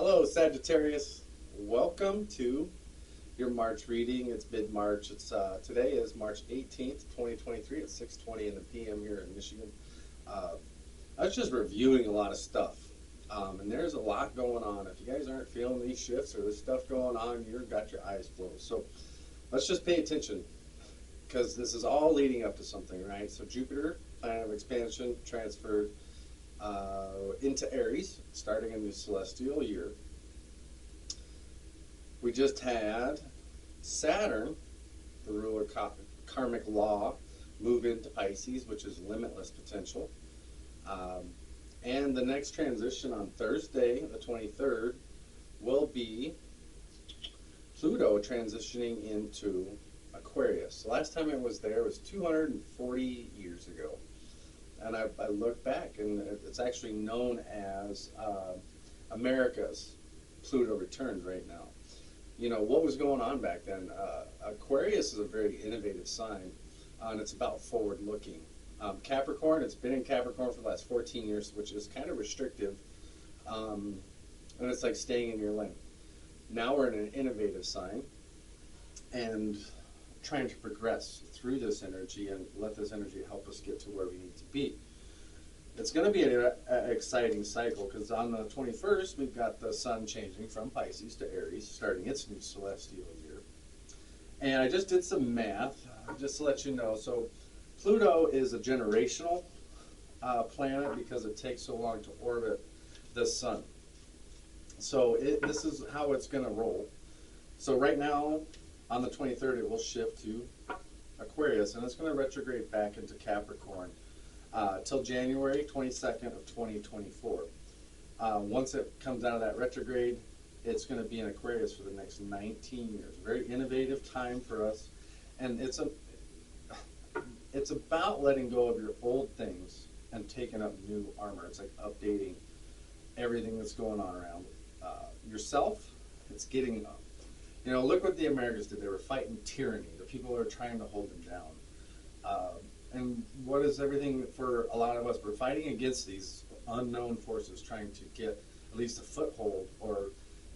Hello, Sagittarius. Welcome to your March reading. It's mid-March. Today is March 18th, 2023 at 6:20 in the p.m. here in Michigan. I was just reviewing a lot of stuff, and there's a lot going on. If you guys aren't feeling these shifts or this stuff going on, you've got your eyes closed. So let's just pay attention because this is all leading up to something, right? So Jupiter, planet of expansion, transferred into Aries, starting a new celestial year. We just had Saturn, the ruler karmic law, move into Pisces, which is limitless potential. And the next transition on Thursday, the 23rd, will be Pluto transitioning into Aquarius. The last time it was there was 240 years ago. And I look back, and it's actually known as America's Pluto returns right now. You know, what was going on back then? Aquarius is a very innovative sign, and it's about forward looking. Capricorn, it's been in Capricorn for the last 14 years, which is kind of restrictive, and it's like staying in your lane. Now we're in an innovative sign, and trying to progress through this energy and let this energy help us get to where we need to be. It's going to be an exciting cycle because on the 21st we've got the sun changing from Pisces to Aries, starting its new celestial year. And I just did some math just to let you know. So Pluto is a generational planet because it takes so long to orbit the sun. So this is how it's going to roll. So right now, on the 23rd, it will shift to Aquarius, and it's going to retrograde back into Capricorn till January 22nd of 2024. Once it comes out of that retrograde, it's going to be in Aquarius for the next 19 years. Very innovative time for us, and it's about letting go of your old things and taking up new armor. It's like updating everything that's going on around yourself. It's getting up. You know, look what the Americans did. They were fighting tyranny. The people are trying to hold them down. And what is everything for a lot of us? We're fighting against these unknown forces, trying to get at least a foothold or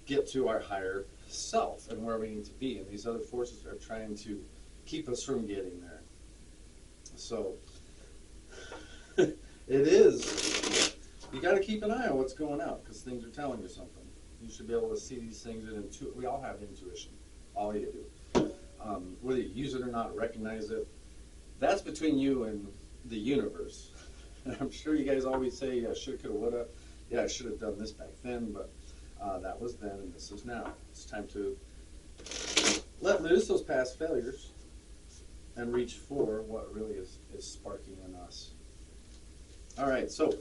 get to our higher self and where we need to be. And these other forces are trying to keep us from getting there. So it is, you got to keep an eye on what's going out because things are telling you something. You should be able to see these things, and we all have intuition, all you do. Whether you use it or not, recognize it, that's between you and the universe. And I'm sure you guys always say, yeah, shoulda, coulda, woulda. Yeah, I should have done this back then, but that was then, and this is now. It's time to let loose those past failures and reach for what really is sparking in us. All right, so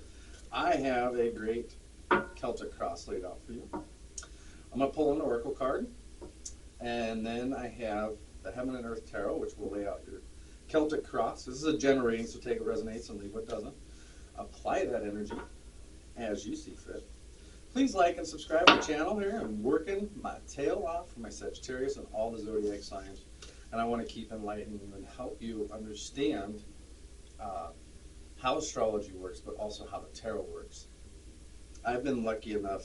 I have a great Celtic cross laid out for you. I'm going to pull an oracle card, and then I have the Heaven and Earth Tarot, which will lay out your Celtic cross. This is a generating, so take what resonates and leave what doesn't. Apply that energy as you see fit. Please like and subscribe to the channel here. I'm working my tail off for my Sagittarius and all the zodiac signs, and I want to keep enlightening you and help you understand how astrology works, but also how the tarot works. I've been lucky enough.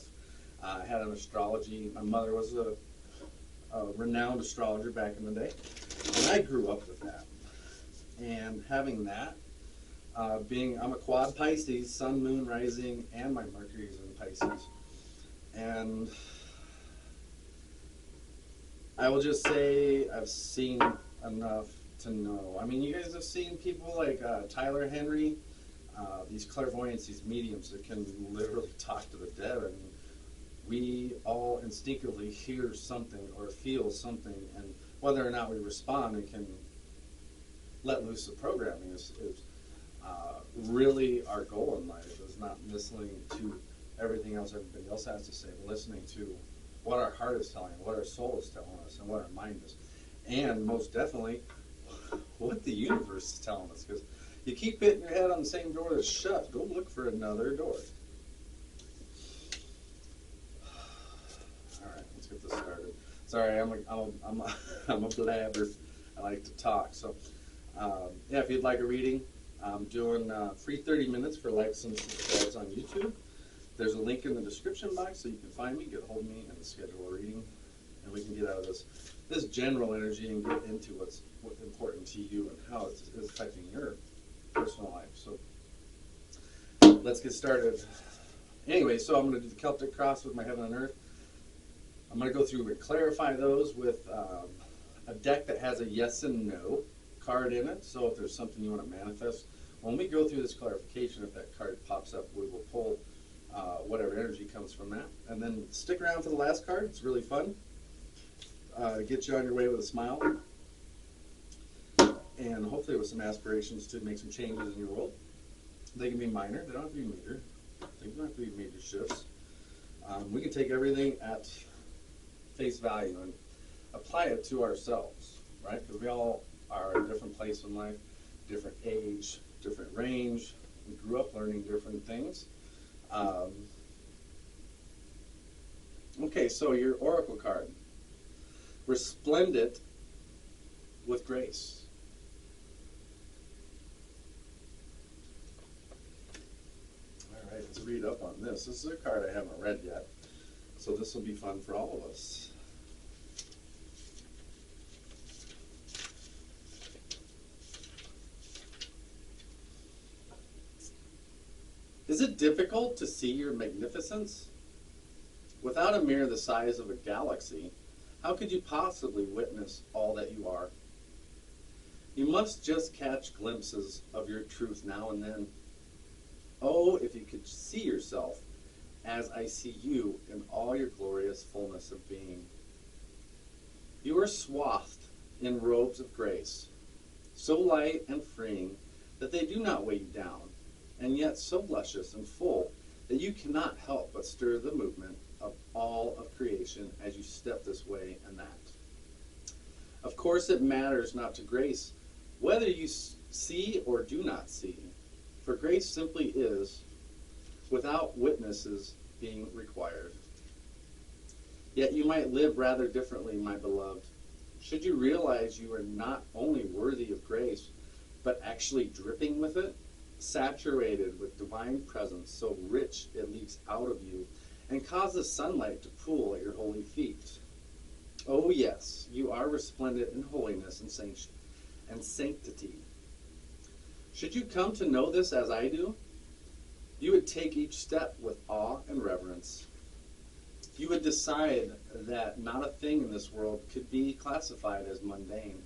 I had an astrology. My mother was a renowned astrologer back in the day, and I grew up with that. And having that, I'm a quad Pisces, Sun, Moon, Rising, and my Mercury is in Pisces. And I will just say I've seen enough to know. I mean, you guys have seen people like Tyler Henry. These clairvoyants, these mediums that can literally talk to the dead, and we all instinctively hear something or feel something, and whether or not we respond and can let loose the programming is really our goal in life. Is not listening to everything else everybody else has to say, but listening to what our heart is telling us, what our soul is telling us, and what our mind is, and most definitely what the universe is telling us, because you keep hitting your head on the same door that's shut. Go look for another door. All right, let's get this started. Sorry, I'm a blabber. I like to talk. So, yeah, if you'd like a reading, I'm doing free 30 minutes for likes and subscribes on YouTube. There's a link in the description box so you can find me, get hold of me, and schedule a reading. And we can get out of this general energy and get into what's important to you and how it's affecting your personal life. So let's get started. Anyway, so I'm going to do the Celtic cross with my heaven and earth. I'm going to go through and clarify those with a deck that has a yes and no card in it. So if there's something you want to manifest, when we go through this clarification, if that card pops up, we will pull whatever energy comes from that. And then stick around for the last card. It's really fun. Get you on your way with a smile. And hopefully with some aspirations to make some changes in your world. They can be minor. They don't have to be major. They don't have to be major shifts. We can take everything at face value and apply it to ourselves, right? Because we all are at a different place in life, different age, different range. We grew up learning different things. Okay, so your oracle card. Resplendent with grace. All right, let's read up on this. This is a card I haven't read yet, so this will be fun for all of us. Is it difficult to see your magnificence? Without a mirror the size of a galaxy, how could you possibly witness all that you are? You must just catch glimpses of your truth now and then. Oh, if you could see yourself as I see you in all your glorious fullness of being. You are swathed in robes of grace, so light and freeing that they do not weigh you down, and yet so luscious and full that you cannot help but stir the movement of all of creation as you step this way and that. Of course, it matters not to grace whether you see or do not see, for grace simply is, without witnesses being required. Yet you might live rather differently, my beloved, should you realize you are not only worthy of grace, but actually dripping with it, saturated with divine presence so rich it leaks out of you and causes sunlight to pool at your holy feet. Oh yes, you are resplendent in holiness and sanctity. Should you come to know this as I do, you would take each step with awe and reverence. You would decide that not a thing in this world could be classified as mundane,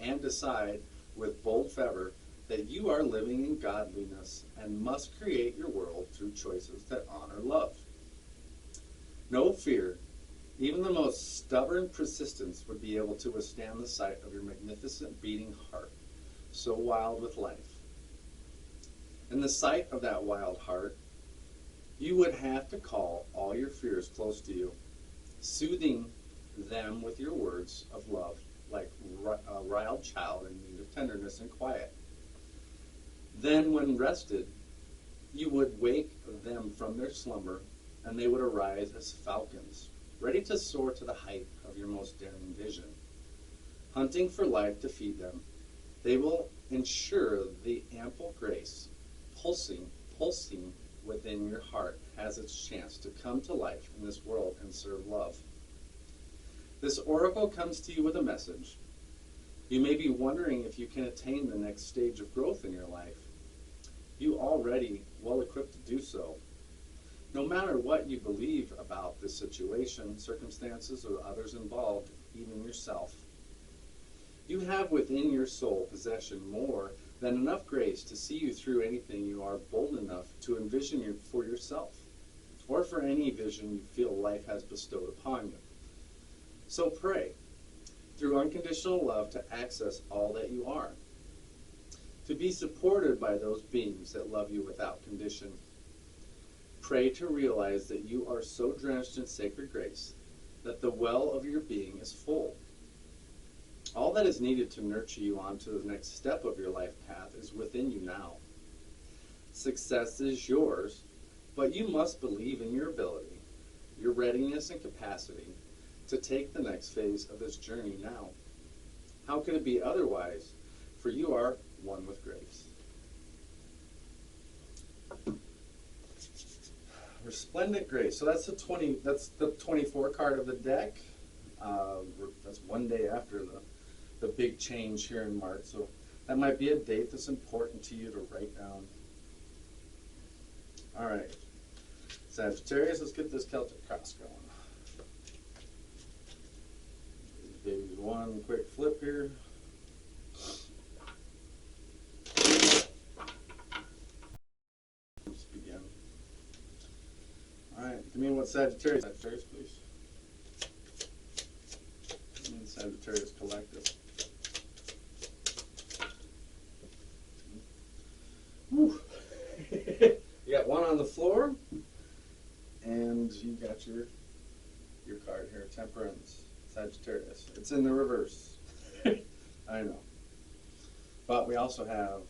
and decide with bold fervor that you are living in godliness and must create your world through choices that honor love. No fear, even the most stubborn persistence would be able to withstand the sight of your magnificent beating heart, so wild with life. In the sight of that wild heart, you would have to call all your fears close to you, soothing them with your words of love, like a riled child in need of tenderness and quiet. Then, when rested, you would wake them from their slumber, and they would arise as falcons, ready to soar to the height of your most daring vision. Hunting for life to feed them, they will ensure the ample grace, pulsing within your heart, has its chance to come to life in this world and serve love. This oracle comes to you with a message. You may be wondering if you can attain the next stage of growth in your life. You already well equipped to do so. No matter what you believe about this situation, circumstances, or others involved, even yourself, you have within your soul possession more than enough grace to see you through anything you are bold enough to envision for yourself, or for any vision you feel life has bestowed upon you. So pray, through unconditional love, to access all that you are, to be supported by those beings that love you without condition. Pray to realize that you are so drenched in sacred grace that the well of your being is full. All that is needed to nurture you onto the next step of your life path is within you now. Success is yours, but you must believe in your ability, your readiness and capacity to take the next phase of this journey now. How could it be otherwise? For you are one with grace. Resplendent Grace. So that's the 20. That's the 24 card of the deck. That's one day after the big change here in March. So that might be a date that's important to you to write down. All right, Sagittarius. Let's get this Celtic cross going. Give you one quick flip here. Let's begin. All right, give me what Sagittarius, please. And Sagittarius Collective. Whew. You got one on the floor, and you got your card here, Temperance, Sagittarius. It's in the reverse. I know. But we also have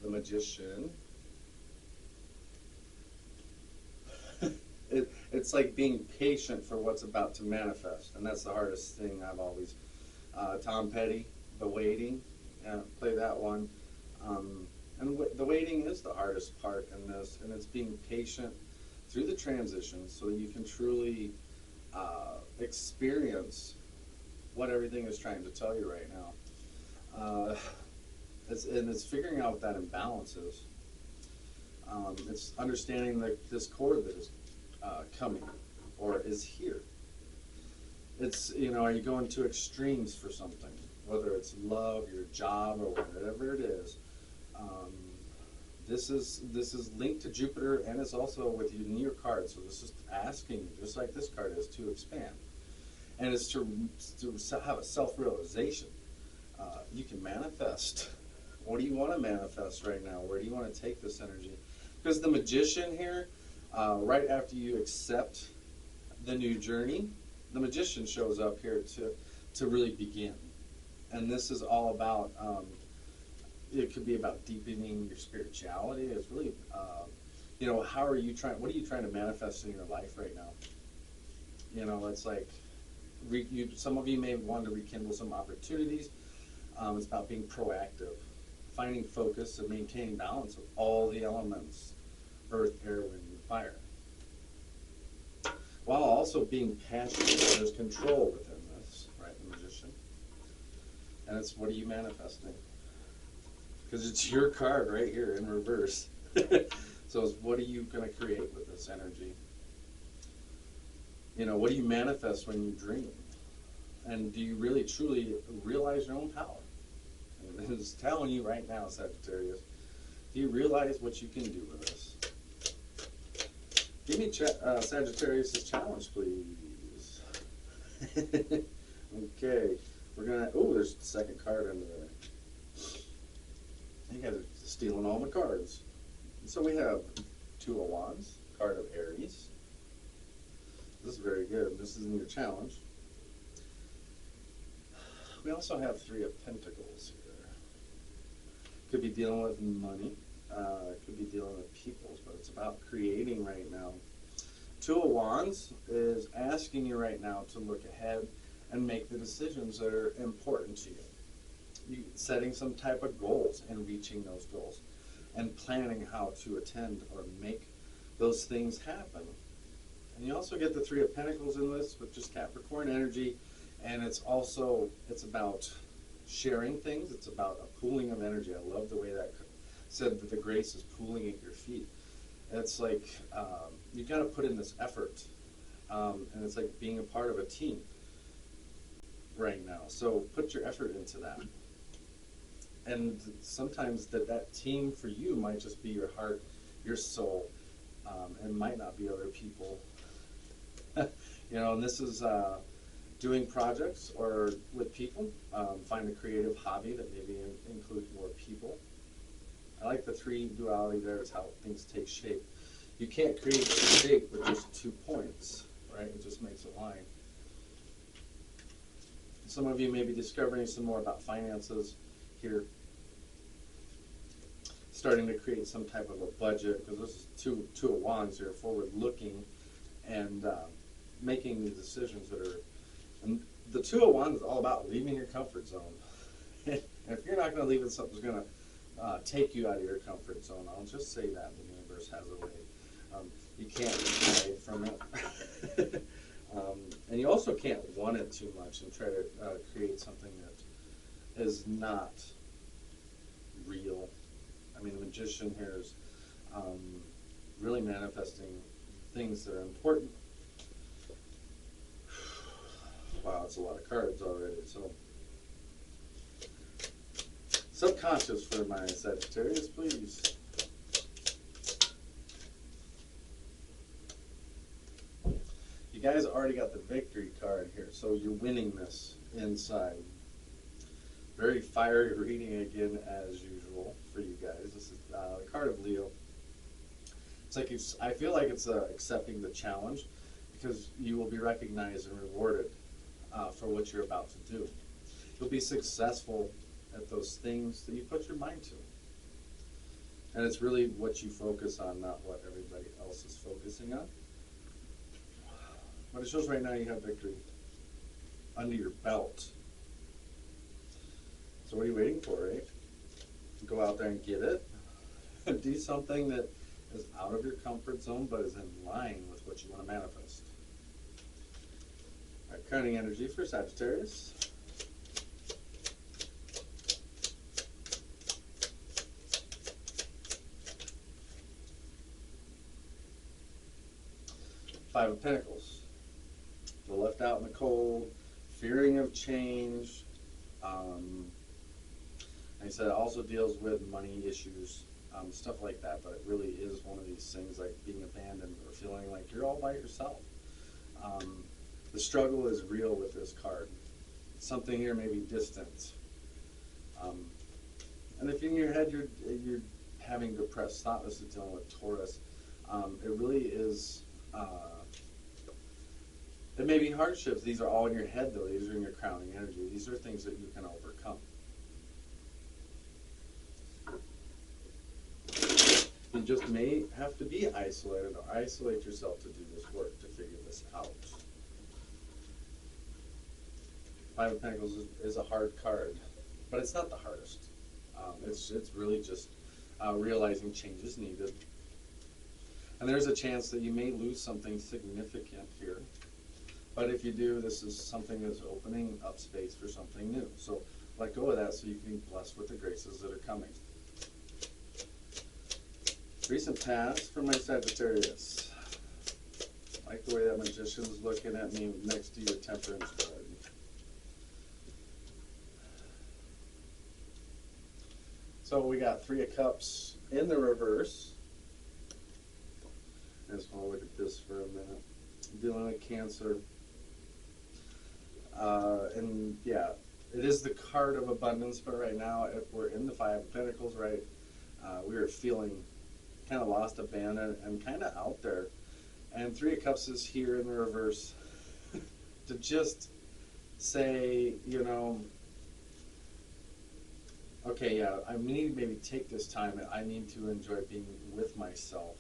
the Magician. It's like being patient for what's about to manifest, and that's the hardest thing I've always. Tom Petty, The Waiting, play that one. And the waiting is the hardest part in this, and it's being patient through the transitions so that you can truly experience what everything is trying to tell you right now. It's figuring out what that imbalance is. It's understanding the discord that is coming or is here. It's, are you going to extremes for something, whether it's love, your job, or whatever it is. This is linked to Jupiter, and it's also with you in your card. So this is asking you, just like this card is, to expand, and it's to have a self-realization. You can manifest. What do you want to manifest right now? Where do you want to take this energy? Because the Magician here, right after you accept the new journey, the Magician shows up here to really begin, and this is all about. It could be about deepening your spirituality. It's really, how are you trying? What are you trying to manifest in your life right now? It's like, some of you may want to rekindle some opportunities. It's about being proactive, finding focus, and maintaining balance of all the elements: earth, air, wind, and fire, while also being passionate. There's control within this, right? The Magician, and it's, what are you manifesting? Because it's your card right here in reverse. So it's, what are you going to create with this energy? What do you manifest when you dream? And do you really truly realize your own power? And it's telling you right now, Sagittarius, do you realize what you can do with this? Give me Sagittarius' challenge, please. Okay. We're going to, there's the second card under there. You guys are stealing all my cards. So we have Two of Wands, card of Aries. This is very good. This is in your challenge. We also have Three of Pentacles here. Could be dealing with money. Could be dealing with peoples, but it's about creating right now. Two of Wands is asking you right now to look ahead and make the decisions that are important to you. Setting some type of goals and reaching those goals, and planning how to attend or make those things happen. And you also get the Three of Pentacles in this with just Capricorn energy, and it's about sharing things. It's about a pooling of energy. I love the way that said that the grace is pooling at your feet. It's like you got to put in this effort, and it's like being a part of a team right now. So put your effort into that. And sometimes that team for you might just be your heart, your soul, and might not be other people. And this is doing projects or with people. Find a creative hobby that maybe includes more people. I like the three duality there. It's how things take shape. You can't create shape with just 2 points, right? It just makes a line. Some of you may be discovering some more about finances here, starting to create some type of a budget, because this is two of Wands here, forward looking, and making the decisions that are, and the Two of Wands is all about leaving your comfort zone. And if you're not going to leave it, something's going to take you out of your comfort zone. I'll just say that the universe has a way. You can't hide from it. And you also can't want it too much and try to create something that is not real. I mean, the magician here is really manifesting things that are important. Wow, it's a lot of cards already. So, subconscious for my Sagittarius, please. You guys already got the victory card here, so you're winning this inside. Very fiery reading again, as usual, for you guys. This is the card of Leo. It's like I feel like it's accepting the challenge, because you will be recognized and rewarded for what you're about to do. You'll be successful at those things that you put your mind to. And it's really what you focus on, not what everybody else is focusing on. But it shows right now you have victory under your belt. So what are you waiting for, right? Go out there and get it. Do something that is out of your comfort zone, but is in line with what you want to manifest. All right, crowning energy for Sagittarius. Five of Pentacles. Feel left out in the cold, fearing of change. Like I said, it also deals with money issues, stuff like that, but it really is one of these things like being abandoned or feeling like you're all by yourself. The struggle is real with this card. Something here may be distant. And if in your head you're having depressed thought, this is dealing with Taurus, it really is... It may be hardships. These are all in your head, though. These are in your crowning energy. These are things that you can overcome. You just may have to be isolated or isolate yourself to do this work, to figure this out. Five of Pentacles is a hard card, but it's not the hardest. It's really just realizing change is needed. And there's a chance that you may lose something significant here. But if you do, this is something that's opening up space for something new. So let go of that so you can be blessed with the graces that are coming. Recent past for my Sagittarius. I like the way that magician is looking at me next to your Temperance card. So we got Three of Cups in the reverse. I just want to look at this for a minute. I'm dealing with Cancer. And yeah, it is the card of abundance, but right now, if we're in the Five of Pentacles, right, we are feeling kind of lost, abandoned, and kind of out there. And Three of Cups is here in the reverse to just say, you know, okay, yeah, I need to maybe take this time. I need to enjoy being with myself.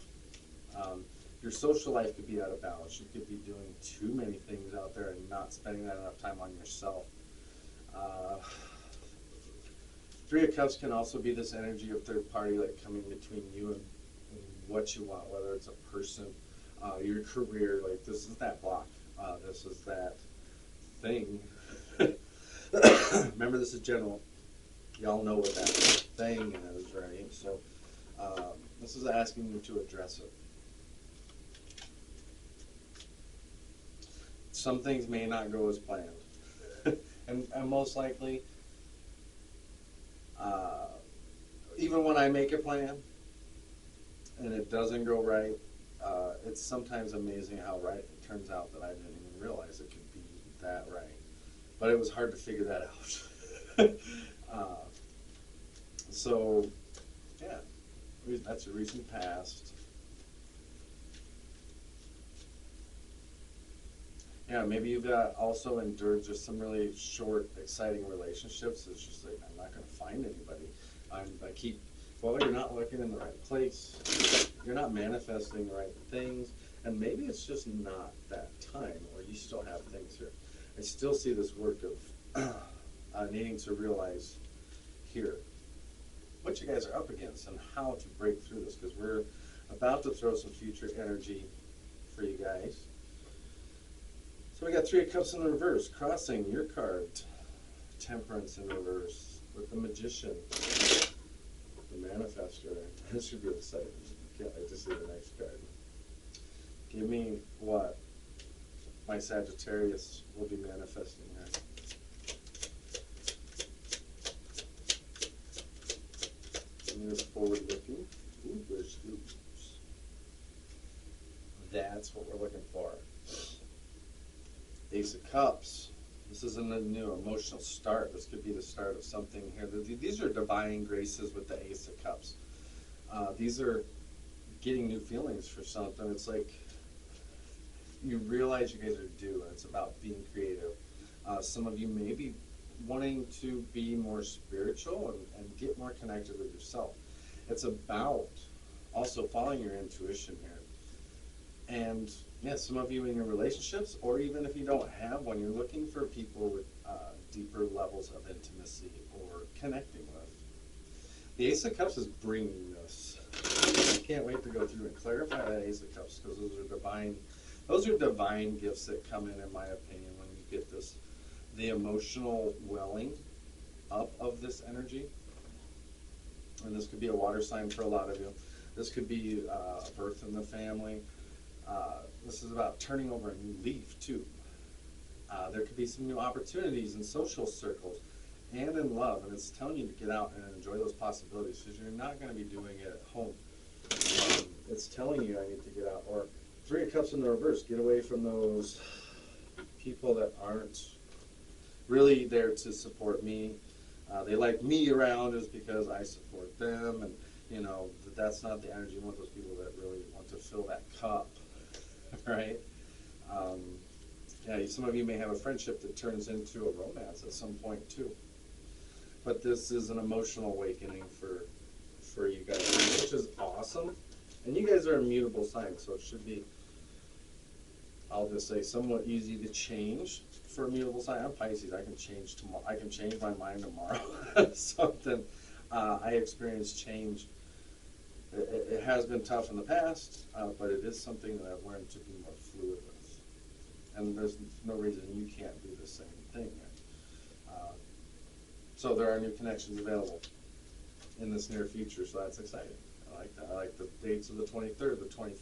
Your social life could be out of balance. You could be doing too many things out there and not spending that enough time on yourself. Three of Cups can also be this energy of third party, like coming between you and what you want, whether it's a person, your career, like this is that block. This is that thing. Remember, this is general. Y'all know what that thing is, right? So this is asking you to address it. Some things may not go as planned. and most likely, even when I make a plan and it doesn't go right, it's sometimes amazing how right it turns out that I didn't even realize it could be that right. But it was hard to figure that out. So, yeah, that's a recent past. Yeah, maybe you've also endured just some really short, exciting relationships. It's just like, I'm not going to find anybody. Well, you're not looking in the right place. You're not manifesting the right things. And maybe it's just not that time, or you still have things here. I still see this work of needing to realize here what you guys are up against and how to break through this, because we're about to throw some future energy for you guys. So we got Three of Cups in the reverse, crossing your card, Temperance in reverse, with the Magician, the Manifestor. This should be exciting. Can't wait to see the next card. Give me what my Sagittarius will be manifesting here. Give me this forward looking. Ooh, there's oops. That's what we're looking for. Ace of Cups. This isn't a new emotional start. This could be the start of something here. These are divine graces with the Ace of Cups. These are getting new feelings for something. It's like you realize you guys are due, and it's about being creative. Some of you may be wanting to be more spiritual and get more connected with yourself. It's about also following your intuition here. And yeah, some of you in your relationships, or even if you don't have one, you're looking for people with deeper levels of intimacy or connecting with. The Ace of Cups is bringing this. I can't wait to go through and clarify that Ace of Cups, because those are divine gifts that come in my opinion, when you get this, the emotional welling up of this energy. And this could be a water sign for a lot of you. This could be a birth in the family. This is about turning over a new leaf too. There could be some new opportunities in social circles and in love, and it's telling you to get out and enjoy those possibilities, because you're not going to be doing it at home. It's telling you I need to get out. Or Three of Cups in the reverse, get away from those people that aren't really there to support me. They like me around is because I support them, and you know that's not the energy. You want those people that really want to fill that cup. Right? Yeah, some of you may have a friendship that turns into a romance at some point too. But this is an emotional awakening for you guys, which is awesome. And you guys are immutable signs, so it should be, I'll just say, somewhat easy to change for a mutable sign. I'm Pisces. I can change tomorrow. I can change my mind tomorrow. Something I experienced change. It has been tough in the past, but it is something that I've learned to be more fluid with. And there's no reason you can't do the same thing. So there are new connections available in this near future, so that's exciting. I like that. I like the dates of the 23rd, the 20,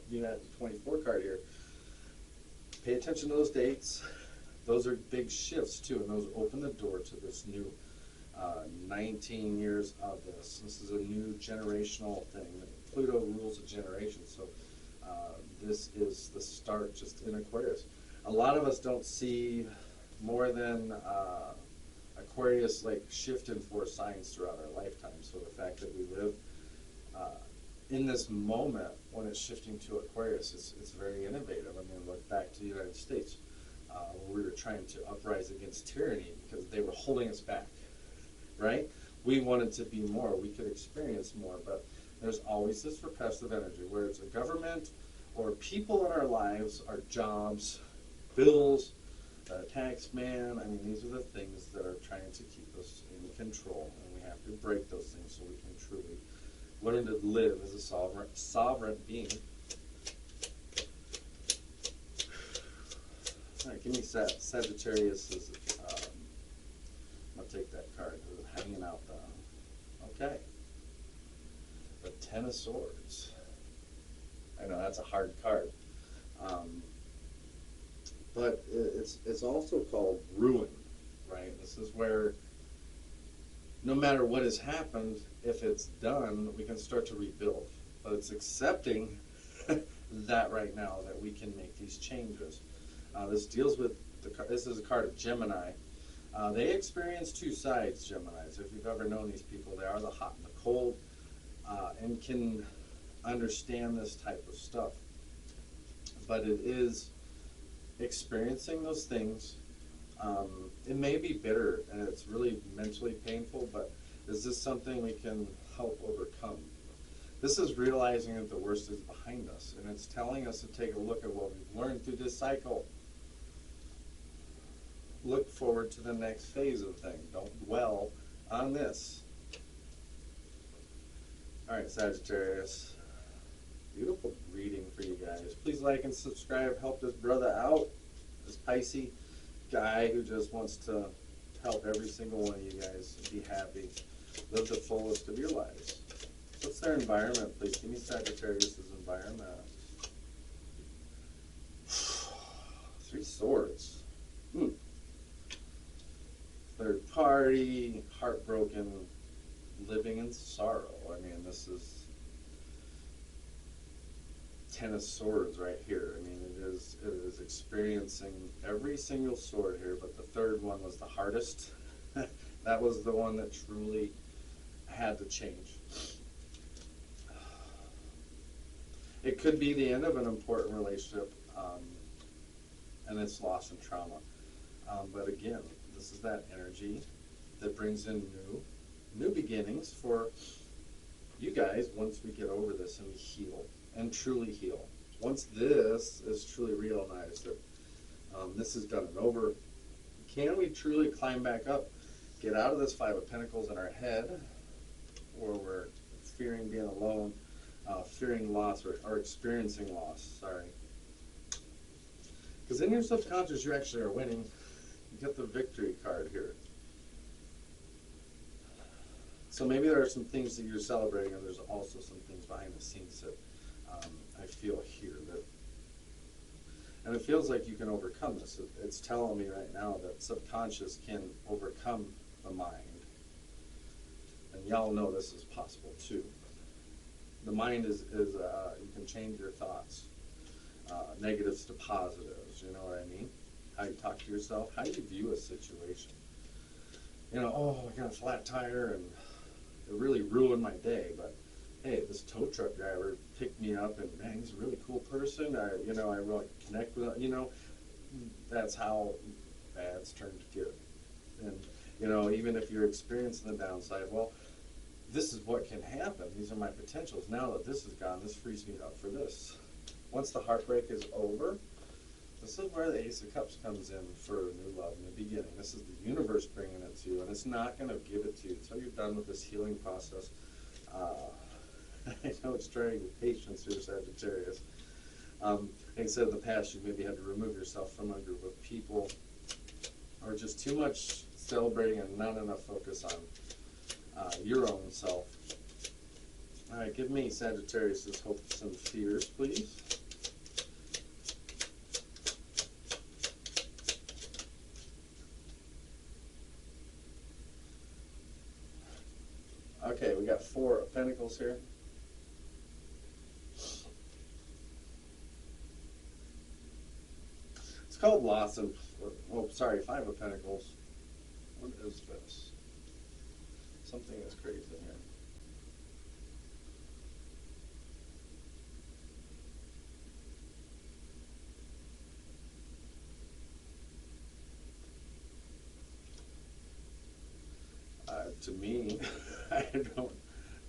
you had the 24 card here. Pay attention to those dates. Those are big shifts too, and those open the door to this new 19 years of this. This is a new generational thing. Pluto rules a generation, so this is the start just in Aquarius. A lot of us don't see more than Aquarius like shift in 4 signs throughout our lifetime. So the fact that we live in this moment when it's shifting to Aquarius, it's very innovative. I mean, look back to the United States. We were trying to uprise against tyranny because they were holding us back. Right? We wanted to be more. We could experience more, but there's always this repressive energy where it's a government or people in our lives, our jobs, bills, tax man. I mean, these are the things that are trying to keep us in control, and we have to break those things so we can truly learn to live as a sovereign being. All right, give me Sagittarius. I'll take that card. Hanging out the, okay. The Ten of Swords. I know that's a hard card. But it's also called ruin, right? This is where no matter what has happened, if it's done, we can start to rebuild. But it's accepting that right now, that we can make these changes. This deals with, this is a card of Gemini. They experience 2 sides, Geminis. If you've ever known these people, they are the hot and the cold, and can understand this type of stuff. But it is experiencing those things. It may be bitter and it's really mentally painful, but is this something we can help overcome? This is realizing that the worst is behind us, and it's telling us to take a look at what we've learned through this cycle. Look forward to the next phase of things. Don't dwell on this. All right, Sagittarius. Beautiful reading for you guys. Please like and subscribe. Help this brother out. This Pisces guy who just wants to help every single one of you guys be happy. Live the fullest of your lives. What's their environment, please? Give me Sagittarius' environment. 3 swords. Third party, heartbroken, living in sorrow. I mean, this is 10 of Swords right here. I mean, it is experiencing every single sword here, but the third one was the hardest. That was the one that truly had to change. It could be the end of an important relationship, and it's loss and trauma. But again, this is that energy that brings in new beginnings for you guys once we get over this and we heal and truly heal. Once this is truly realized that this is done and over, can we truly climb back up, get out of this 5 of Pentacles in our head, or we're fearing being alone, fearing loss, or experiencing loss, sorry. Because in your subconscious, you actually are winning. You get the victory card here. So maybe there are some things that you're celebrating, and there's also some things behind the scenes that I feel here. And it feels like you can overcome this. It's telling me right now that subconscious can overcome the mind. And y'all know this is possible too. The mind is you can change your thoughts, negatives to positives, you know what I mean? How you talk to yourself, how you view a situation. You know, oh, I got a flat tire and it really ruined my day, but hey, this tow truck driver picked me up and man, he's a really cool person. I really connect with him, that's how bad's turned to good. And, even if you're experiencing the downside, well, this is what can happen. These are my potentials. Now that this is gone, this frees me up for this. Once the heartbreak is over, this is where the Ace of Cups comes in for new love, new beginning. This is the universe bringing it to you, and it's not going to give it to you until you're done with this healing process. I know it's trying your patience here, Sagittarius. Like I said, in the past, you maybe had to remove yourself from a group of people, or just too much celebrating and not enough focus on your own self. All right, give me Sagittarius' hopes and fears, please. Okay, we got 4 of Pentacles here. It's called loss and, 5 of Pentacles. What is this? Something is crazy here. To me, I don't.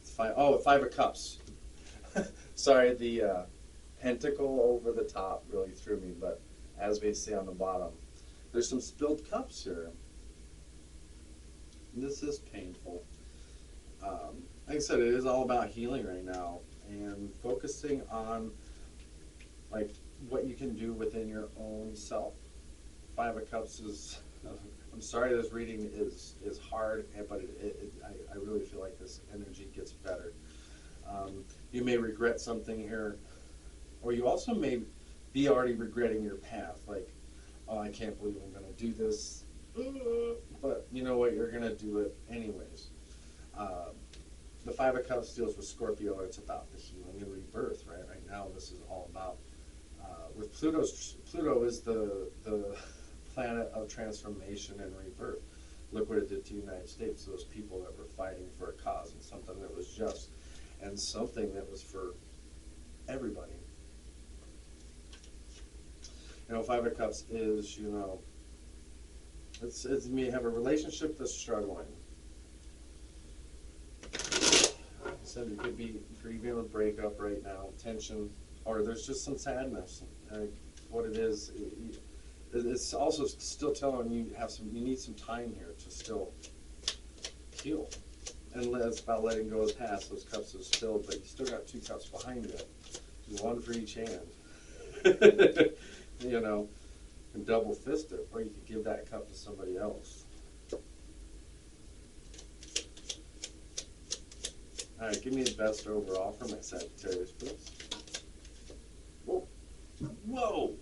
It's 5. Oh, 5 of Cups. Sorry, the pentacle over the top really threw me, but as we see on the bottom, there's some spilled cups here. This is painful. Like I said, it is all about healing right now and focusing on like what you can do within your own self. 5 of Cups is. I'm sorry, this reading is hard, but I really feel like this energy gets better. You may regret something here, or you also may be already regretting your path. Like, oh, I can't believe I'm going to do this, but you know what? You're going to do it anyways. The 5 of Cups deals with Scorpio, and it's about the healing and rebirth, right? Right now, this is all about with Pluto is the planet of transformation and rebirth. Look what it did to the United States, those people that were fighting for a cause and something that was just and something that was for everybody. 5 of Cups is, it's you have a relationship that's struggling. Like I said, you could be grieving a breakup right now, tension, or there's just some sadness. What it is, it's also still telling you you need some time here to still heal. And it's about letting go of the past. Those cups are spilled, but you still got 2 cups behind it. one for each hand. You know, and double fist it, or you could give that cup to somebody else. All right, give me the best overall for my Sagittarius, please. Whoa. Whoa!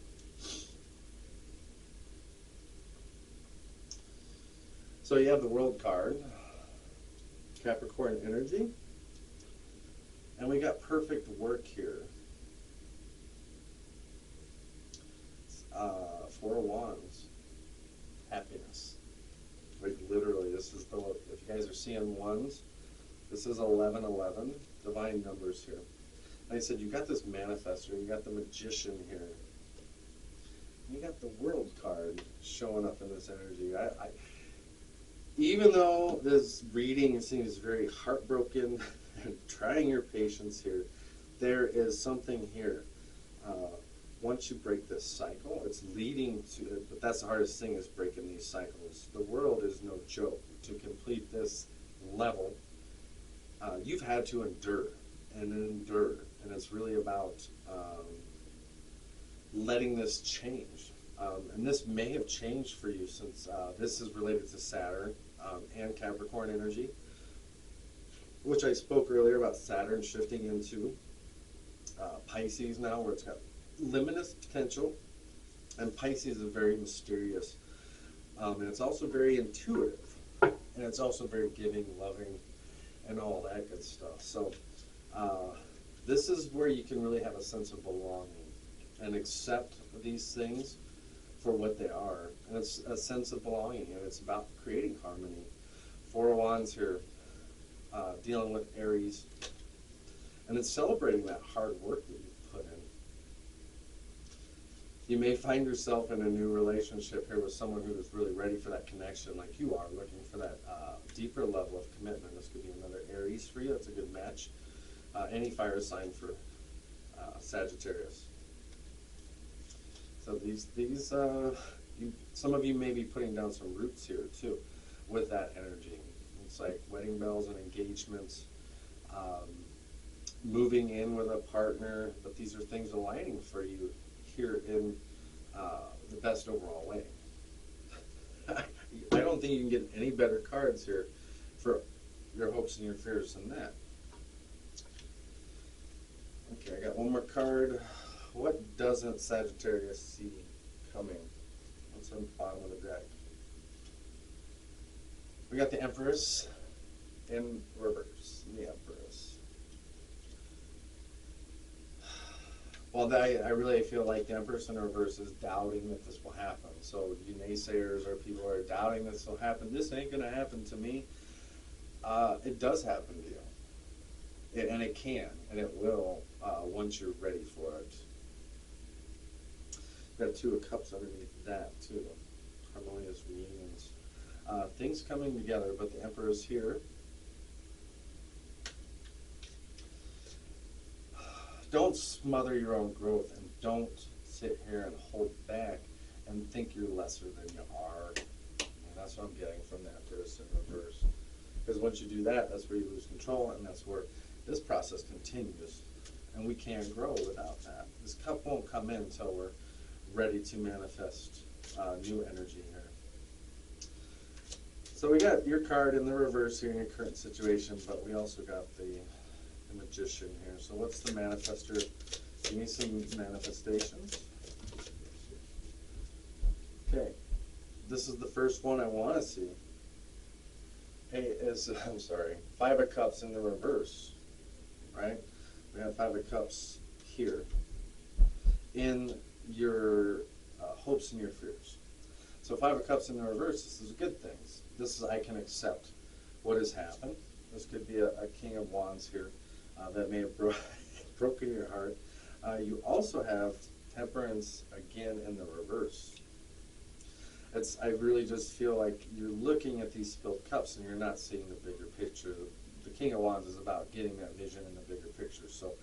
So you have the World card, Capricorn energy, and we got perfect work here. Four of Wands, happiness. Like literally, this is the, if you guys are seeing ones, this is 1111, divine numbers here. Like I said, you got this manifestor, you got the magician here. You got the World card showing up in this energy. Even though this reading seems very heartbroken and trying your patience here, there is something here. Once you break this cycle, it's leading to it, but that's the hardest thing, is breaking these cycles. The world is no joke. To complete this level, you've had to endure, and it's really about letting this change. And this may have changed for you, since this is related to Saturn and Capricorn energy, which I spoke earlier about Saturn shifting into Pisces now, where it's got limitless potential, and Pisces is very mysterious, and it's also very intuitive, and it's also very giving, loving, and all that good stuff. So this is where you can really have a sense of belonging and accept these things for what they are, and it's a sense of belonging, and it's about creating harmony. Four of Wands here, dealing with Aries, and it's celebrating that hard work that you've put in. You may find yourself in a new relationship here with someone who is really ready for that connection, like you are, looking for that deeper level of commitment. This could be another Aries for you. That's a good match. Any fire sign for Sagittarius. So some of you may be putting down some roots here too, with that energy. It's like wedding bells and engagements, moving in with a partner, but these are things aligning for you here in the best overall way. I don't think you can get any better cards here for your hopes and your fears than that. Okay, I got one more card. What doesn't Sagittarius see coming? What's on the bottom of the deck? We got the Empress in reverse. The Empress. Well, I really feel like the Empress in reverse is doubting that this will happen. So you naysayers or people who are doubting this will happen, this ain't going to happen to me. It does happen to you. And it can, and it will, once you're ready for it. Got Two of Cups underneath that too. Harmonious reunions. Things coming together, but the Emperor's here. Don't smother your own growth, and don't sit here and hold back and think you're lesser than you are. And that's what I'm getting from the Empress in reverse. Because once you do that, that's where you lose control, and that's where this process continues. And we can't grow without that. This cup won't come in until we're ready to manifest new energy here. So we got your card in the reverse here in your current situation, but we also got the Magician here. So what's the manifestor? Give me some manifestations. Okay, this is the first one I want to see. Hey, I'm sorry, Five of Cups in the reverse, right? We have Five of Cups here in your hopes and your fears. So Five of Cups in the reverse, this is good things. This is, I can accept what has happened. This could be a King of Wands here that may have broken your heart. You also have Temperance again in the reverse. I really just feel like you're looking at these spilled cups and you're not seeing the bigger picture. The King of Wands is about getting that vision in the bigger picture. So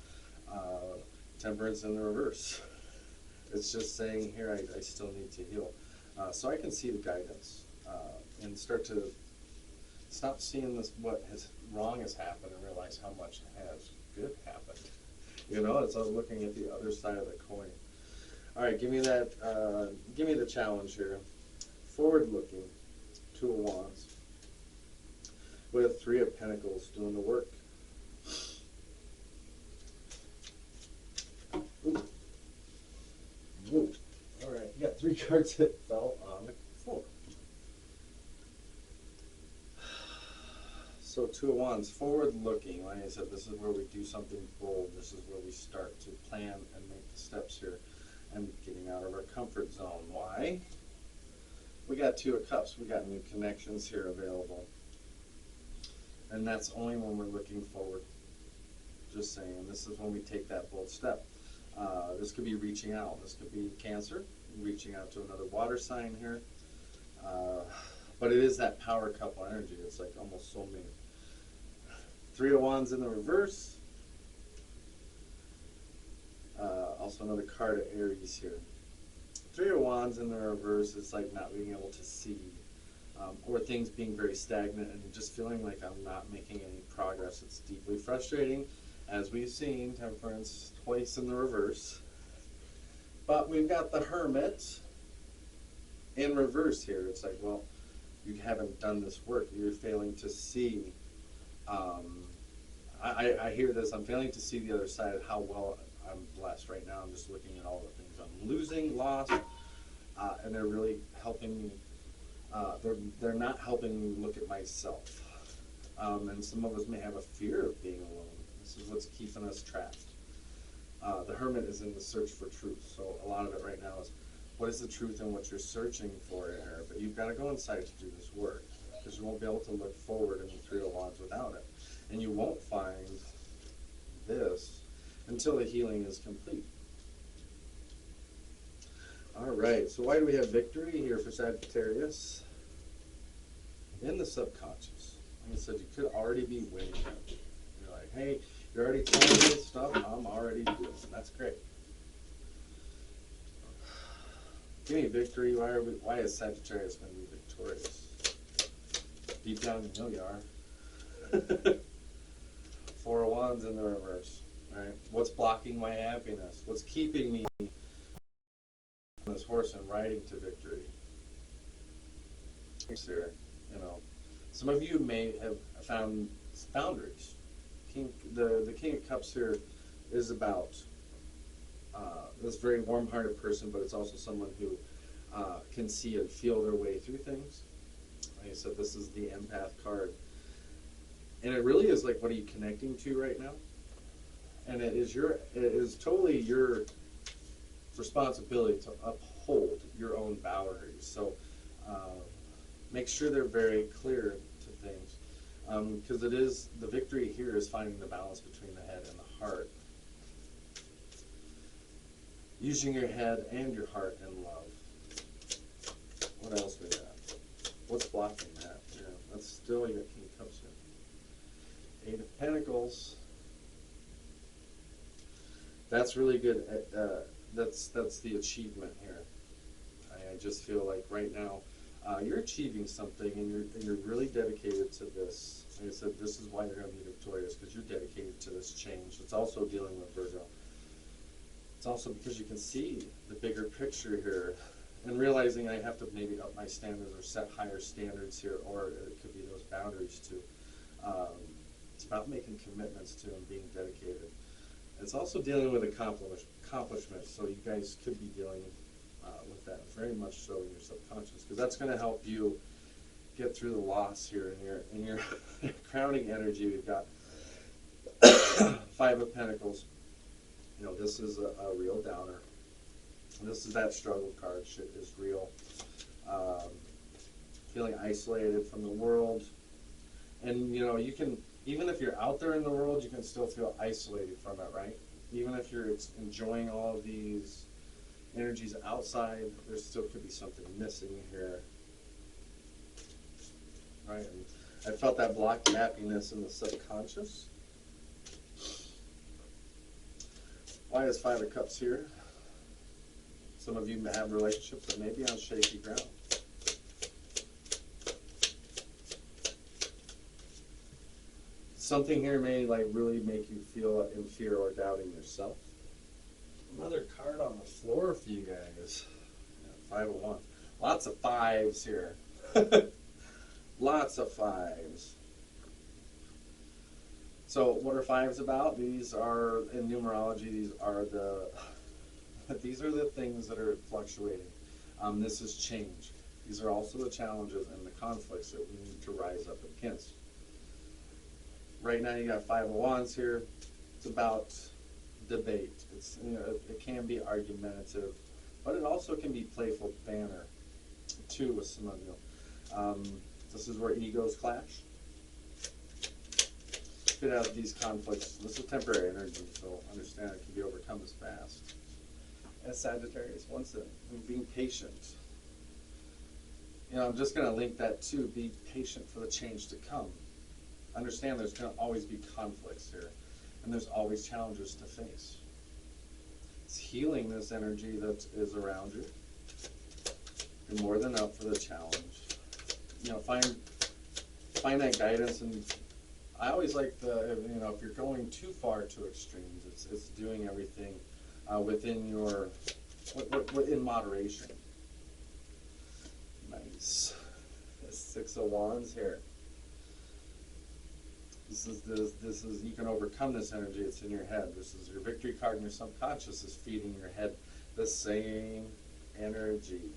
Temperance in the reverse. It's just saying here, I still need to heal. So I can see the guidance and start to stop seeing this, what has wrong has happened, and realize how much has good happened. You know, it's all looking at the other side of the coin. All right, give me that. Give me the challenge here. Forward looking, Two of Wands, with Three of Pentacles doing the work. Ooh. Ooh. All right, you got 3 cards that fell on the floor. So Two of Wands, forward looking. Like I said, this is where we do something bold. This is where we start to plan and make the steps here and getting out of our comfort zone. Why? We got Two of Cups. We got new connections here available. And that's only when we're looking forward. Just saying, this is when we take that bold step. This could be reaching out. This could be Cancer, reaching out to another water sign here. But it is that power couple energy. It's like almost soulmate. Three of Wands in the reverse. Also another card of Aries here. Three of Wands in the reverse is like not being able to see, or things being very stagnant and just feeling like I'm not making any progress. It's deeply frustrating, as we've seen, Temperance twice in the reverse. But we've got the Hermit in reverse here. It's like, well, you haven't done this work. You're failing to see. I hear this. I'm failing to see the other side of how well I'm blessed right now. I'm just looking at all the things I'm losing, lost, and they're really helping me. They're not helping me look at myself. And some of us may have a fear of being alone. This is what's keeping us trapped. The Hermit is in the search for truth. So a lot of it right now is, what is the truth and what you're searching for here? But you've got to go inside to do this work, because you won't be able to look forward in the Three of Wands without it. And you won't find this until the healing is complete. All right, so why do we have victory here for Sagittarius? In the subconscious. Like I said, you could already be winning. You're like, hey, you're already telling me this stuff, I'm already doing it. That's great. Give me victory. Why is Sagittarius going to be victorious? Deep down you know you are. Four of Wands in the reverse. Right? What's blocking my happiness? What's keeping me on this horse and riding to victory? Here, you know, some of you may have found boundaries. The King of Cups here is about this very warm-hearted person, but it's also someone who can see and feel their way through things. Like I said, this is the empath card. And it really is like, what are you connecting to right now? And it is totally your responsibility to uphold your own boundaries. So make sure they're very clear to things. Because the victory here is finding the balance between the head and the heart. Using your head and your heart in love. What else we got? What's blocking that? Yeah, that's still your King of Cups here. Eight of Pentacles. That's really good. That's the achievement here. I just feel like right now you're achieving something, and you're really dedicated to this. Like I said, this is why you're going to be victorious, because you're dedicated to this change. It's also dealing with Virgo. It's also because you can see the bigger picture here, and realizing I have to maybe up my standards or set higher standards here, or it could be those boundaries too. It's about making commitments to and being dedicated. It's also dealing with accomplishments, so you guys could be dealing with that very much so in your subconscious, because that's going to help you get through the loss here in your crowning energy. We've got Five of Pentacles. You know, this is a real downer. This is that struggle card. Shit is real. Feeling isolated from the world. And, you know, you can, even if you're out there in the world, you can still feel isolated from it, right? Even if you're enjoying all of these energies outside, there still could be something missing here. Right? And I felt that blocked happiness in the subconscious. Why is Five of Cups here? Some of you may have relationships that may be on shaky ground. Something here may like really make you feel in fear or doubting yourself. Another card on the floor for you guys. Yeah, 5 of Wands. Lots of fives here. Lots of fives. So what are fives about? These are, in numerology, these are the things that are fluctuating. This is change. These are also the challenges and the conflicts that we need to rise up against. Right now you got 5 of Wands here. It's about debate. It's, you know, it can be argumentative, but it also can be playful banter too with some of you. This is where egos clash. Could have these conflicts. This is temporary energy, so understand it can be overcome as fast. As Sagittarius wants it, and being patient. You know, I'm just going to link that to be patient for the change to come. Understand there's going to always be conflicts here, and there's always challenges to face. It's healing this energy that is around you. You're more than up for the challenge. You know, find that guidance, and I always like the, you know, if you're going too far to extremes, it's doing everything within your, in moderation. Nice. 6 of Wands here. This is you can overcome this energy. It's in your head. This is your victory card, and your subconscious is feeding your head the same energy.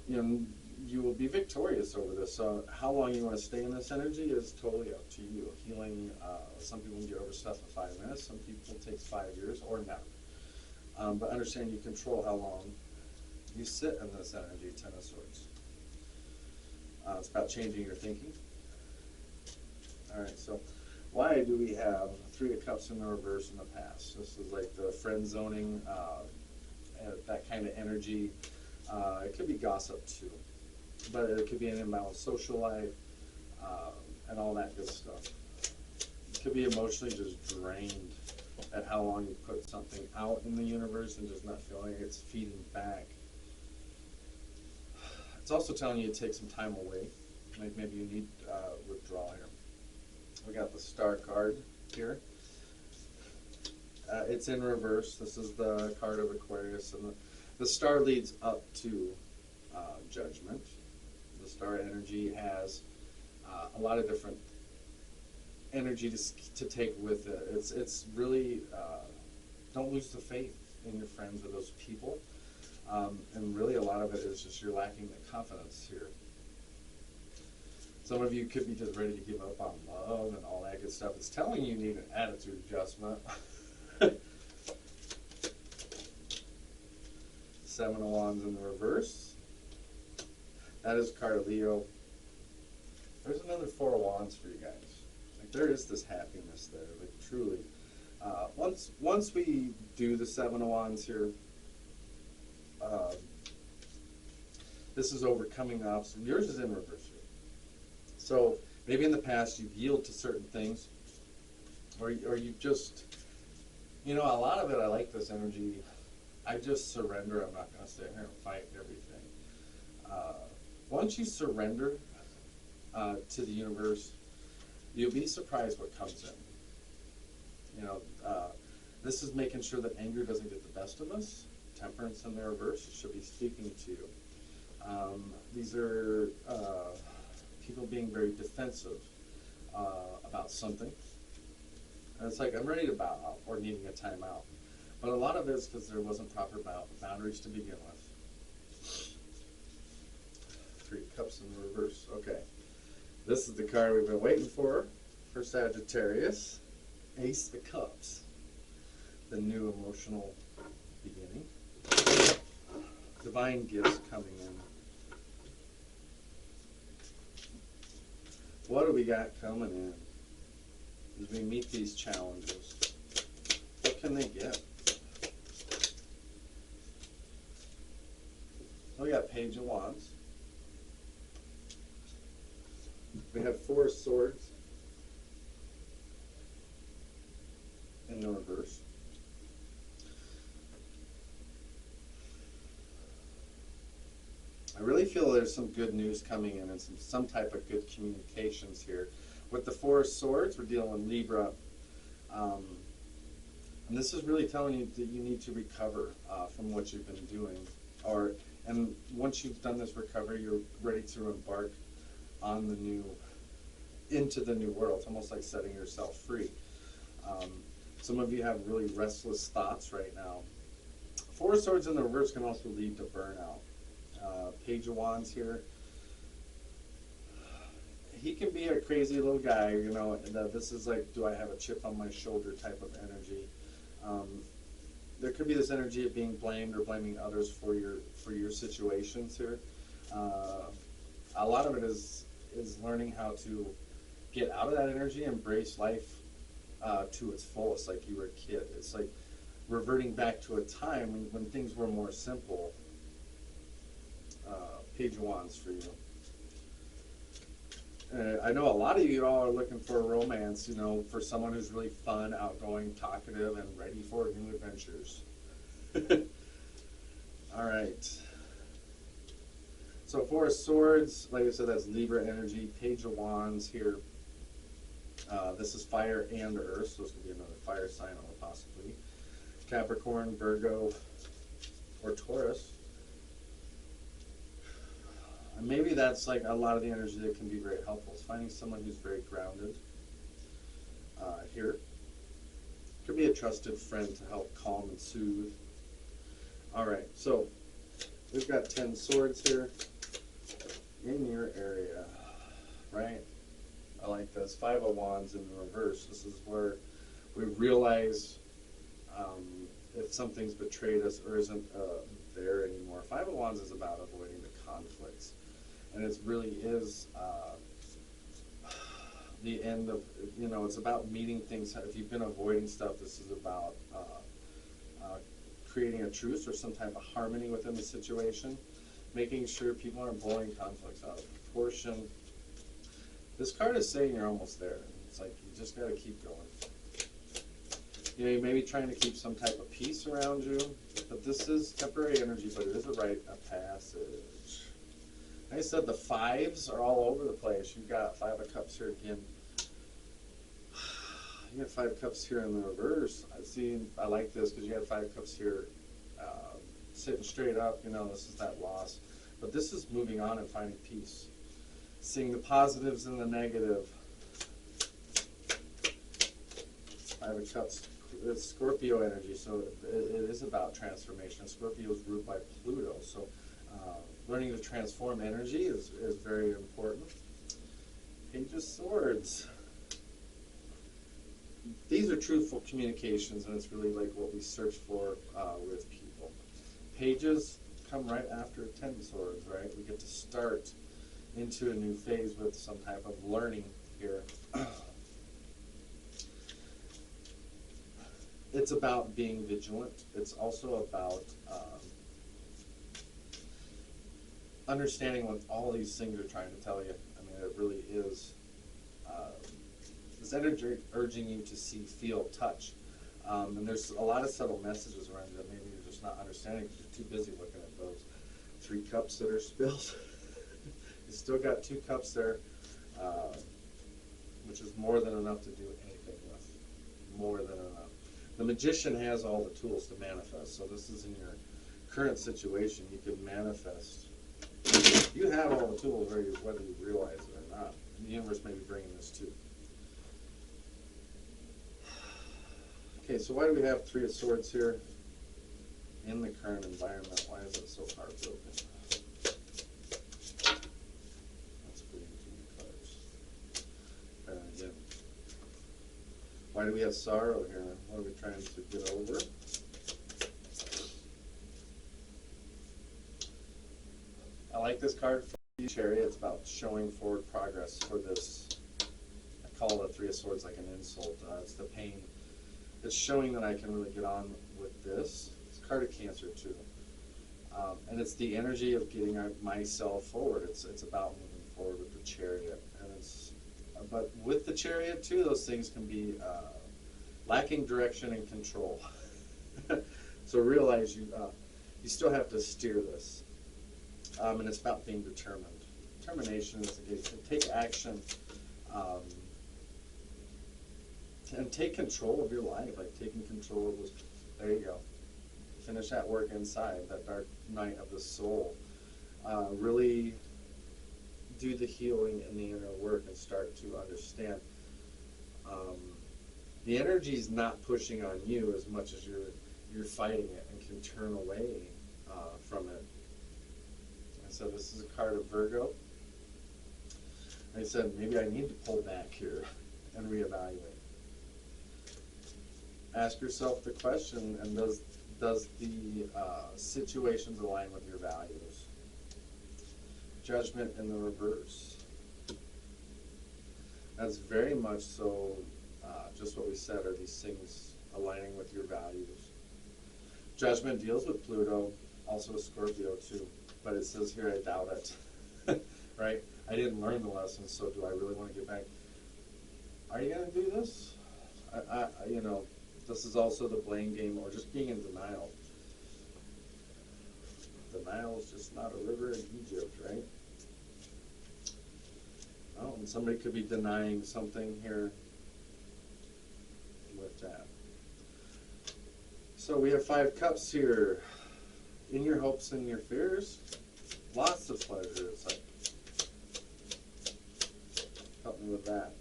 You know, you will be victorious over this. So how long you want to stay in this energy is totally up to you. Healing, some people can get over stuff in 5 minutes. Some people it takes 5 years or never. But understand you control how long you sit in this energy. 10 of Swords. It's about changing your thinking. All right, so why do we have 3 of Cups in the reverse in the past? This is like the friend zoning, that kind of energy. It could be gossip too, but it could be an imbalanced social life and all that good stuff. It could be emotionally just drained at how long you put something out in the universe and just not feeling it's feeding back. It's also telling you to take some time away. Like maybe you need withdrawal here. We got the Star card here. It's in reverse. This is the card of Aquarius, and the Star leads up to Judgment. The Star energy has a lot of different energy to take with it. It's really don't lose the faith in your friends or those people, and really a lot of it is just you're lacking the confidence here. Some of you could be just ready to give up on love and all that good stuff. It's telling you need an attitude adjustment. 7 of Wands in the reverse. That is card of Leo. There's another 4 of Wands for you guys. Like there is this happiness there, like truly. Once we do the 7 of Wands here, this is overcoming the obstacle. Yours is in reverse here. So maybe in the past you've yielded to certain things, or you just, you know, a lot of it, I like this energy. I just surrender. I'm not going to sit here and fight everything. Once you surrender to the universe, you'll be surprised what comes in. You know, this is making sure that anger doesn't get the best of us. Temperance in the reverse should be speaking to you. These are people being very defensive about something. And it's like, I'm ready to bow out or needing a timeout. But a lot of it is because there wasn't proper boundaries to begin with. 3 Cups in the reverse. Okay. This is the card we've been waiting for Sagittarius. Ace of Cups. The new emotional beginning. Divine gifts coming in. What do we got coming in as we meet these challenges? What can they get? So we got Page of Wands. We have 4 of Swords in the reverse. I really feel there's some good news coming in and some type of good communications here. With the Four of Swords, we're dealing with Libra. And this is really telling you that you need to recover from what you've been doing. And once you've done this recovery, you're ready to embark on into the new world. It's almost like setting yourself free. Some of you have really restless thoughts right now. Four of Swords in the reverse can also lead to burnout. Page of Wands here. He can be a crazy little guy, you know. This is like, do I have a chip on my shoulder type of energy. There could be this energy of being blamed or blaming others for your situations here. A lot of it is learning how to get out of that energy, embrace life to its fullest, like you were a kid. It's like reverting back to a time when things were more simple. Page of Wands for you. I know a lot of you all are looking for a romance, you know, for someone who's really fun, outgoing, talkative, and ready for new adventures. All right. So Four of Swords, like I said, that's Libra energy. Page of Wands here. This is fire and earth, so this could be another fire sign, possibly. Capricorn, Virgo, or Taurus. And maybe that's like a lot of the energy that can be very helpful. Is finding someone who's very grounded. Here. Could be a trusted friend to help calm and soothe. All right, so we've got 10 swords here in your area, right? I like this. 5 of Wands in the reverse. This is where we realize if something's betrayed us or isn't there anymore. 5 of Wands is about avoiding the conflicts. And it really is the end of, you know, it's about meeting things. If you've been avoiding stuff, this is about creating a truce or some type of harmony within the situation, making sure people aren't blowing conflicts out of proportion. This card is saying you're almost there. It's like you just got to keep going. You know, you may be trying to keep some type of peace around you, but this is temporary energy, but it is a rite of passage. Like I said, the 5s are all over the place. You've got 5 of Cups here again. You got 5 Cups here in the reverse. I like this because you have 5 Cups here sitting straight up. You know, this is that loss. But this is moving on and finding peace. Seeing the positives and the negative. 5 of Cups. It's Scorpio energy, so it is about transformation. Scorpio is ruled by Pluto, so learning to transform energy is very important. Page of Swords. These are truthful communications, and it's really like what we search for with people. Pages come right after 10 swords, right? We get to start into a new phase with some type of learning here. It's about being vigilant. It's also about understanding what all these things are trying to tell you. I mean, it really is this energy urging you to see, feel, touch. And there's a lot of subtle messages around you that maybe you're just not understanding because you're too busy looking at those 3 cups that are spilled. You still got 2 cups there, which is more than enough to do anything with. More than enough. The Magician has all the tools to manifest, so this is in your current situation. You can manifest. You have all the tools, whether you realize it or not. The universe may be bringing this too. Okay, so why do we have 3 of Swords here in the current environment? Why is it so heartbroken? That's putting 2 cards. And again, why do we have sorrow here? What are we trying to get over? I like this card for you, Chariot. It's about showing forward progress for this. I call the 3 of Swords like an insult. It's the pain. It's showing that I can really get on with this. It's a card of Cancer too. And it's the energy of getting myself forward. It's about moving forward with the Chariot. But with the Chariot too, those things can be lacking direction and control. So realize you still have to steer this. And it's about being determined. Determination is to take action and take control of your life, like taking control of this. There you go. Finish that work inside, that dark night of the soul. Really do the healing and the inner work and start to understand. The energy is not pushing on you as much as you're fighting it and can turn away from it. And so this is a card of Virgo. I said, maybe I need to pull back here and reevaluate. Ask yourself the question, and does the situations align with your values? Judgment in the reverse. That's very much so just what we said, are these things aligning with your values. Judgment deals with Pluto, also with Scorpio too, but it says here, I doubt it. Right? I didn't learn the lesson, so do I really want to get back? Are you going to do this? You know, this is also the blame game, or just being in denial. Denial is just not a river in Egypt, right? Oh, and somebody could be denying something here with that. So we have 5 cups here. In your hopes and your fears, lots of pleasure. It's like, help me with that.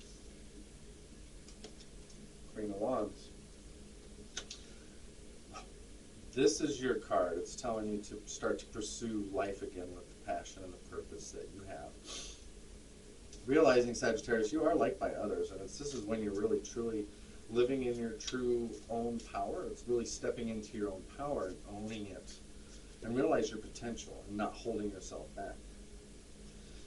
Queen of Wands. This is your card. It's telling you to start to pursue life again with the passion and the purpose that you have. Realizing, Sagittarius, you are liked by others, and this is when you're really, truly living in your true own power. It's really stepping into your own power and owning it, and realize your potential and not holding yourself back.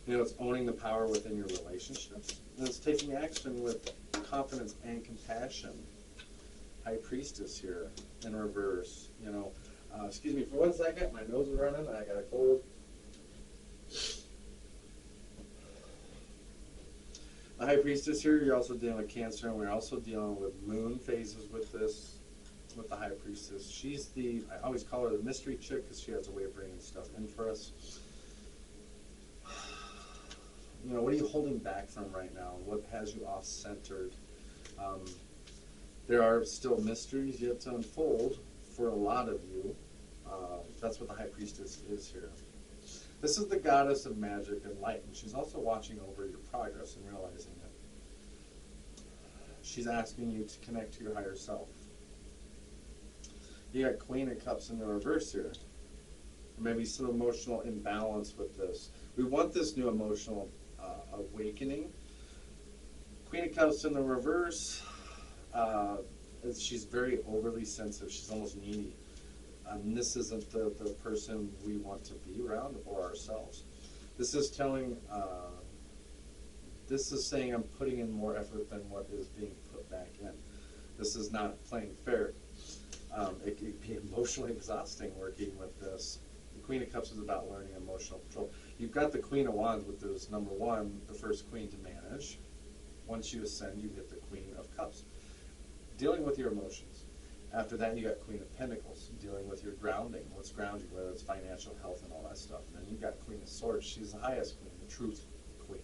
You know, it's owning the power within your relationships, and it's taking action with confidence and compassion. High Priestess here in reverse. You know, excuse me for 1 second. My nose is running. I got a cold. The High Priestess here, you're also dealing with Cancer, and we're also dealing with moon phases with this, with the High Priestess. She's the, I always call her the mystery chick because she has a way of bringing stuff in for us. You know, what are you holding back from right now? What has you off-centered? There are still mysteries yet to unfold for a lot of you. That's what the High Priestess is here. This is the goddess of magic and light, and she's also watching over your progress and realizing it. She's asking you to connect to your higher self. You got Queen of Cups in the reverse here. Maybe some emotional imbalance with this. We want this new emotional awakening. Queen of Cups in the reverse. She's very overly sensitive. She's almost needy. This isn't the person we want to be around or ourselves. This is telling, this is saying I'm putting in more effort than what is being put back in. This is not playing fair. It can be emotionally exhausting working with this. The Queen of Cups is about learning emotional control. You've got the Queen of Wands, which is number 1, the first queen to manage. Once you ascend, you get the Queen of Cups, dealing with your emotions. After that, you got Queen of Pentacles, dealing with your grounding, what's grounding, whether it's financial, health, and all that stuff. And then you've got Queen of Swords. She's the highest queen, the truth queen.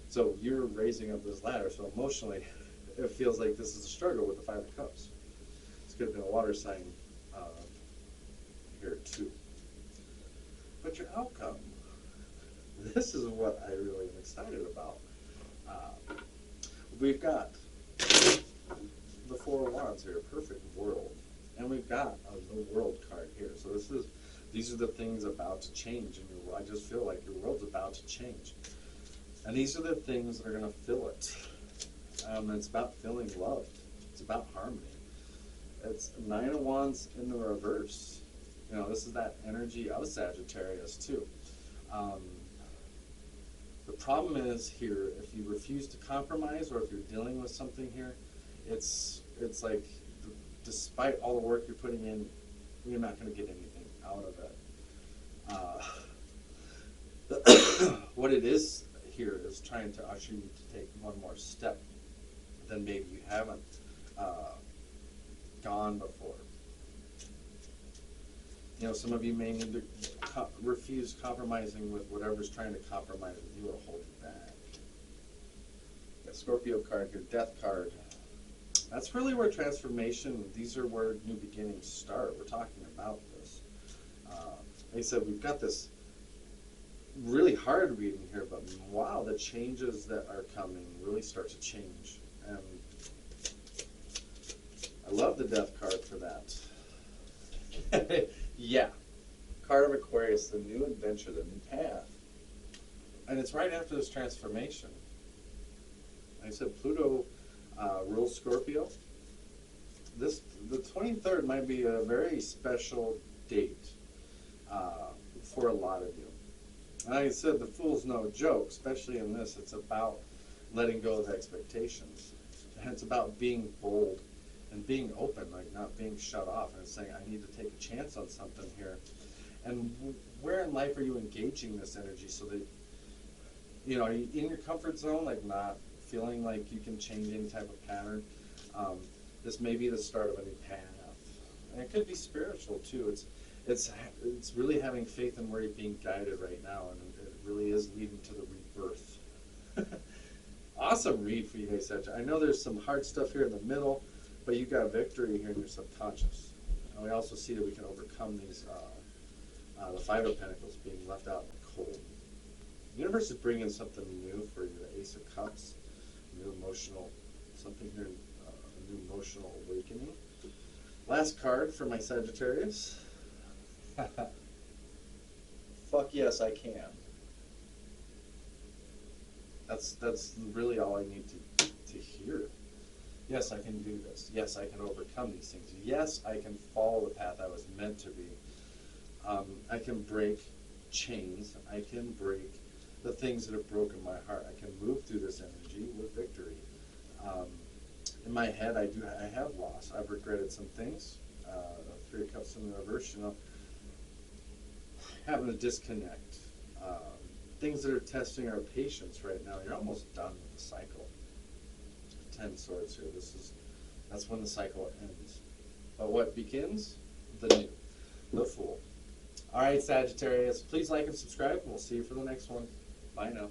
So you're raising up this ladder. So emotionally, it feels like this is a struggle with the 5 of Cups. This could have been a water sign here too. But your outcome, this is what I really am excited about. We've got the 4 of Wands here, perfect world, and we've got the World card here. So these are the things about to change in your world. I just feel like your world's about to change, and these are the things that are going to fill it. It's about feeling loved. It's about harmony. It's 9 of Wands in the reverse. You know, this is that energy of Sagittarius too. The problem is here, if you refuse to compromise, or if you're dealing with something here, it's like, despite all the work you're putting in, you're not going to get anything out of it. What it is here is trying to usher you to take one more step than maybe you haven't gone before. You know, some of you may need to refuse compromising with whatever's trying to compromise with you or hold you back. The Scorpio card here, Death card. That's really where transformation, these are where new beginnings start. We're talking about this. Like I said, we've got this really hard reading here, but wow, the changes that are coming really start to change. And I love the Death card for that. Yeah. Card of Aquarius, the new adventure, the new path. And it's right after this transformation. Like I said, Pluto rules Scorpio. The 23rd might be a very special date for a lot of you. And like I said, the Fool's no joke, especially in this. It's about letting go of expectations. And it's about being bold and being open, like not being shut off. And it's saying, I need to take a chance on something here. And where in life are you engaging this energy so that, you know, are you in your comfort zone, like not feeling like you can change any type of pattern? This may be the start of a new path. And it could be spiritual too. It's really having faith in where you're being guided right now, and it really is leading to the rebirth. Awesome read for you guys, Sagittarius. I know there's some hard stuff here in the middle, but you got victory here in your subconscious. And we also see that we can overcome these, the Five of Pentacles being left out in the cold. The universe is bringing something new for you, the Ace of Cups, new emotional, something here, a new emotional awakening. Last card for my Sagittarius. Fuck yes, I can. That's really all I need to hear. Yes, I can do this. Yes, I can overcome these things. Yes, I can follow the path I was meant to be. I can break chains. I can break the things that have broken my heart. I can move through this energy with victory. In my head, I have lost. I've regretted some things. Three of Cups in the reverse, you know, having to disconnect. Things that are testing our patience right now. You're almost done with the cycle. 10 swords here. That's when the cycle ends. But what begins? The new, the Fool. All right, Sagittarius, please like and subscribe, and we'll see you for the next one. Bye now.